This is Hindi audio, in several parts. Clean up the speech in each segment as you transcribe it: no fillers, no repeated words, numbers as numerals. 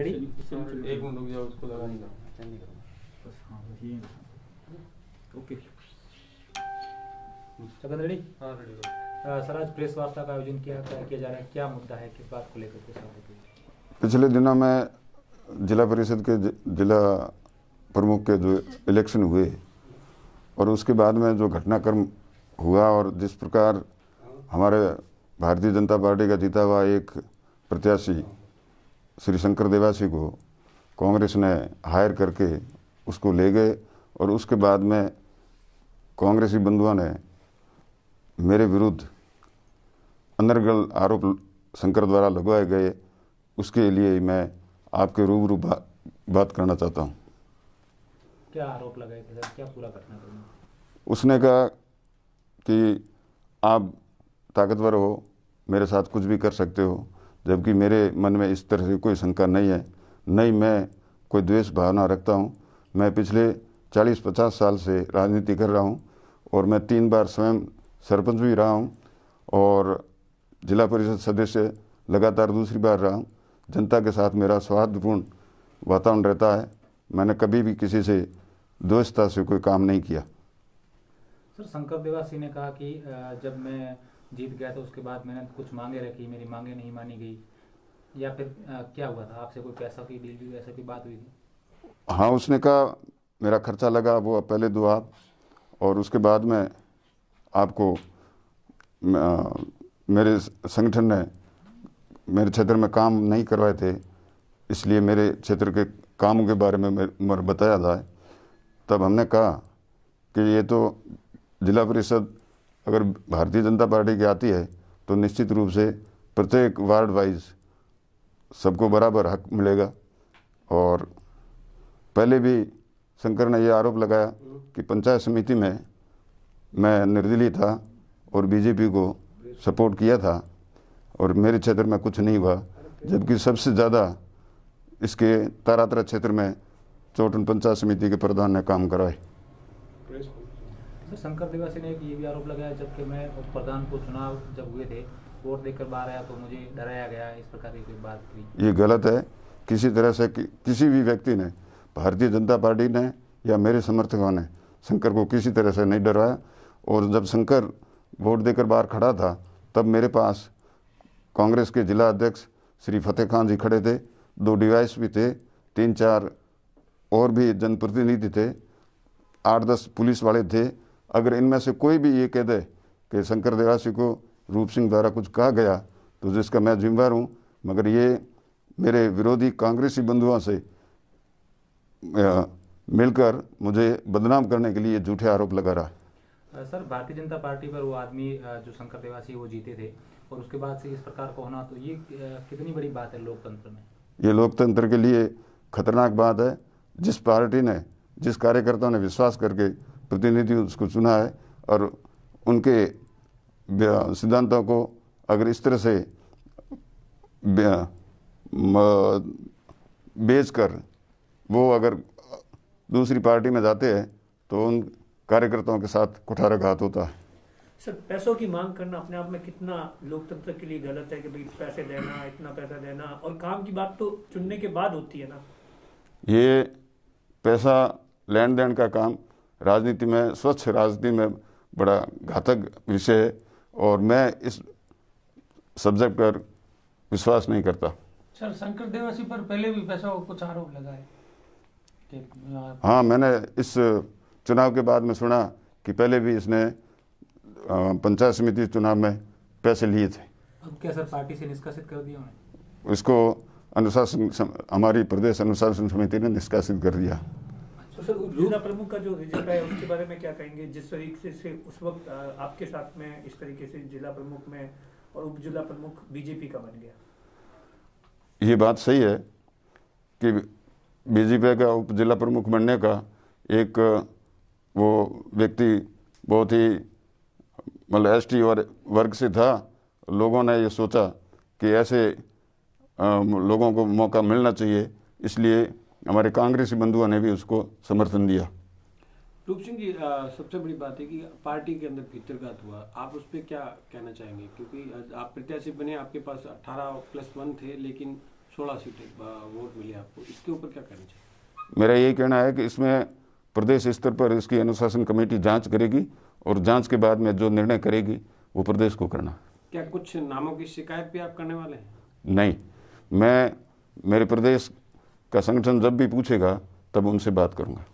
रेडी? एक मिनट रुक जाओ, उसको लगा नहीं बस हाँ बस ये ओके। चंदन रेडी? हाँ रेडी। सर आज प्रेस वार्ता का आयोजन किया जा रहा है, क्या मुद्दा है, किस बात को लेकर के साथ? पिछले दिनों में जिला परिषद के जिला प्रमुख के जो इलेक्शन हुए और उसके बाद में जो घटनाक्रम हुआ और जिस प्रकार हमारे भारतीय जनता पार्टी का जीता हुआ एक प्रत्याशी श्री शंकर देवासी को कांग्रेस ने हायर करके उसको ले गए और उसके बाद में कांग्रेसी बंधुओं ने मेरे विरुद्ध अनर्गल आरोप शंकर द्वारा लगवाए गए, उसके लिए मैं आपके रूबरू बात करना चाहता हूँ। क्या आरोप लगाए थे सर, क्या पूरा घटनाक्रम? उसने कहा कि आप ताकतवर हो, मेरे साथ कुछ भी कर सकते हो, जबकि मेरे मन में इस तरह से कोई शंका नहीं है, नहीं मैं कोई द्वेष भावना रखता हूँ। मैं पिछले 40-50 साल से राजनीति कर रहा हूँ और मैं 3 बार स्वयं सरपंच भी रहा हूँ और जिला परिषद सदस्य लगातार दूसरी बार रहा हूँ। जनता के साथ मेरा सौहार्दपूर्ण वातावरण रहता है। मैंने कभी भी किसी से द्वेषता से कोई काम नहीं किया। सर शंकर देवासी ने कहा कि जब मैं जीत गया तो उसके बाद मैंने कुछ मांगे रखी, मेरी मांगे नहीं मानी गई, या फिर क्या हुआ था, आपसे कोई पैसा की डील भी, ऐसा कोई बात हुई थी? हाँ, उसने कहा मेरा खर्चा लगा वो पहले दो आप, और उसके बाद में आपको मेरे संगठन ने मेरे क्षेत्र में काम नहीं करवाए थे, इसलिए मेरे क्षेत्र के कामों के बारे में मेरे बताया जाए। तब हमने कहा कि ये तो जिला परिषद अगर भारतीय जनता पार्टी की आती है तो निश्चित रूप से प्रत्येक वार्ड वाइज सबको बराबर हक मिलेगा। और पहले भी शंकर ने यह आरोप लगाया कि पंचायत समिति में मैं निर्दलीय था और बीजेपी को सपोर्ट किया था और मेरे क्षेत्र में कुछ नहीं हुआ, जबकि सबसे ज़्यादा इसके तारातरा क्षेत्र में चौटन पंचायत समिति के प्रधान ने काम कराए। तो शंकर देवासी ने ये भी आरोप लगाया जबकि मैं प्रधान को चुनाव जब हुए थे वोट देकर बाहर आया तो मुझे डराया गया, इस प्रकार की कोई बात हुई? ये गलत है। किसी तरह से किसी भी व्यक्ति ने, भारतीय जनता पार्टी ने या मेरे समर्थकों ने शंकर को किसी तरह से नहीं डराया। और जब शंकर वोट देकर बाहर खड़ा था तब मेरे पास कांग्रेस के जिला अध्यक्ष श्री फतेह खान जी खड़े थे, 2 डिवाइस भी थे, 3-4 और भी जनप्रतिनिधि थे, 8-10 पुलिस वाले थे। अगर इनमें से कोई भी ये कह दे कि शंकर देवासी को रूप सिंह द्वारा कुछ कहा गया तो जिसका मैं जिम्मेदार हूँ, मगर ये मेरे विरोधी कांग्रेसी बंधुओं से मिलकर मुझे बदनाम करने के लिए झूठे आरोप लगा रहा है। सर भारतीय जनता पार्टी पर वो आदमी जो शंकर देवासी वो जीते थे और उसके बाद से इस प्रकार का होना, तो ये कितनी बड़ी बात है लोकतंत्र में? ये लोकतंत्र के लिए खतरनाक बात है। जिस पार्टी ने, जिस कार्यकर्ताओं ने विश्वास करके प्रतिनिधि उसको चुना है और उनके सिद्धांतों को अगर इस तरह से बेचकर वो अगर दूसरी पार्टी में जाते हैं तो उन कार्यकर्ताओं के साथ कुठाराघात होता है। सर पैसों की मांग करना अपने आप में कितना लोकतंत्र के लिए गलत है कि भाई पैसे देना, इतना पैसा देना, और काम की बात तो चुनने के बाद होती है ना। ये पैसा लेन देन का काम राजनीति में, स्वच्छ राजनीति में बड़ा घातक विषय है और मैं इस सब्जेक्ट पर विश्वास नहीं करता। सर शंकर देवासी पर पहले भी पैसा कुछ आरोप लगाए? हाँ, मैंने इस चुनाव के बाद में सुना कि पहले भी इसने पंचायत समिति चुनाव में पैसे लिए थे। अब क्या सर पार्टी से निष्कासित कर दिया उन्हें? इसको अनुशासन, हमारी प्रदेश अनुशासन समिति ने निष्कासित कर दिया। तो सर जिला प्रमुख का जो रिजल्ट है उसके बारे में क्या कहेंगे? जिस तरीके से उस वक्त आपके साथ में इस तरीके से जिला प्रमुख में और उप जिला प्रमुख बीजेपी का बन गया, ये बात सही है कि बीजेपी का उप जिला प्रमुख बनने का एक वो व्यक्ति बहुत ही मतलब एसटी वर्ग से था। लोगों ने ये सोचा कि ऐसे लोगों को मौका मिलना चाहिए, इसलिए हमारे कांग्रेसी बंधुओं ने भी उसको समर्थन दिया। रूप सिंह जी, सबसे बड़ी बात है कि पार्टी के अंदर भीतरघात हुआ, आप उस पर क्या कहना चाहेंगे? क्योंकि आप प्रत्याशी बने, आपके पास 18+1 थे, लेकिन 16 सीटें वोट मिले आपको, इसके ऊपर क्या करना चाहिए? मेरा यही कहना है कि इसमें प्रदेश स्तर पर इसकी अनुशासन कमेटी जांच करेगी और जांच के बाद में जो निर्णय करेगी वो प्रदेश को करना। क्या कुछ नामों की शिकायत भी आप करने वाले हैं? नहीं, मैं मेरे प्रदेश का संगठन जब भी पूछेगा तब उनसे बात करूंगा।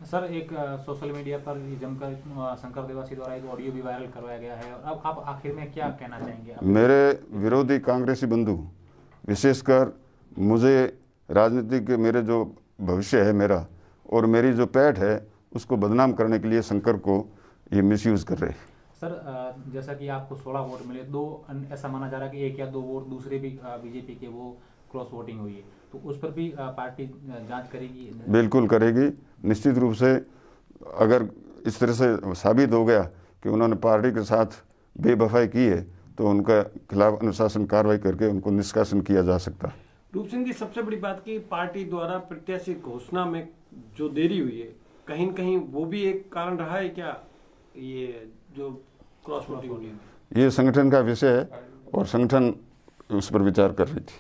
सर, एक सोशल मीडिया पर जमकर शंकर देवासी द्वारा एक ऑडियो भी वायरल करवाया गया है, और अब आप आखिर में क्या कहना चाहेंगे? मेरे विरोधी कांग्रेसी बंधु, विशेषकर मुझे राजनीति के मेरे जो भविष्य है मेरा और मेरी जो पैठ है उसको बदनाम करने के लिए शंकर को ये मिसयूज कर रहे हैं। सर, जैसा कि आपको 16 वोट मिले, ऐसा माना जा रहा है कि 1 या 2 वोट दूसरे भी बीजेपी के वो क्रॉस वोटिंग हुई है, तो उस पर भी पार्टी जांच करेगी? बिल्कुल करेगी, निश्चित रूप से। अगर इस तरह से साबित हो गया कि उन्होंने पार्टी के साथ बेवफाई की है तो उनका खिलाफ अनुशासन कार्रवाई करके उनको निष्कासन किया जा सकता है। रूप सिंह जी, सबसे बड़ी बात की पार्टी द्वारा प्रत्याशी घोषणा में जो देरी हुई है, कहीं न कहीं वो भी एक कारण रहा है क्या, ये जो क्रॉस वोटिंग हुई है? ये संगठन का विषय है और संगठन उस पर विचार कर रही थी।